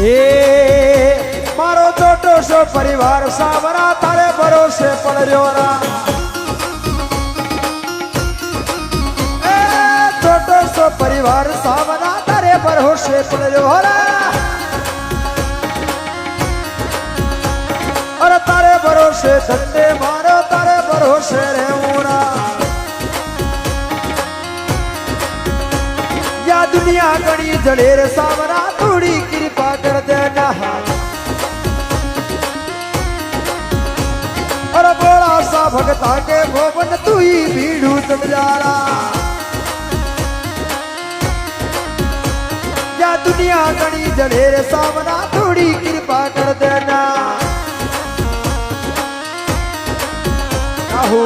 એ મારો છોટો સો પરિવાર સાવરા તારે ભરોસે પડ્યો રા એ છોટો સો પરિવાર સાવરા તારે ભરોસે પડ્યો રા અરે તારે ભરોસે ધંધે મારો તારે ભરોસે રહેવું રા યા દુનિયા ઘણી જડેર સાવરા થોડી कृपा कर देना और बोला सा भगता के भवन तू ही भीड़ू समझारा या दुनिया गणी जड़ेर सामना थोड़ी कृपा कर देना आहो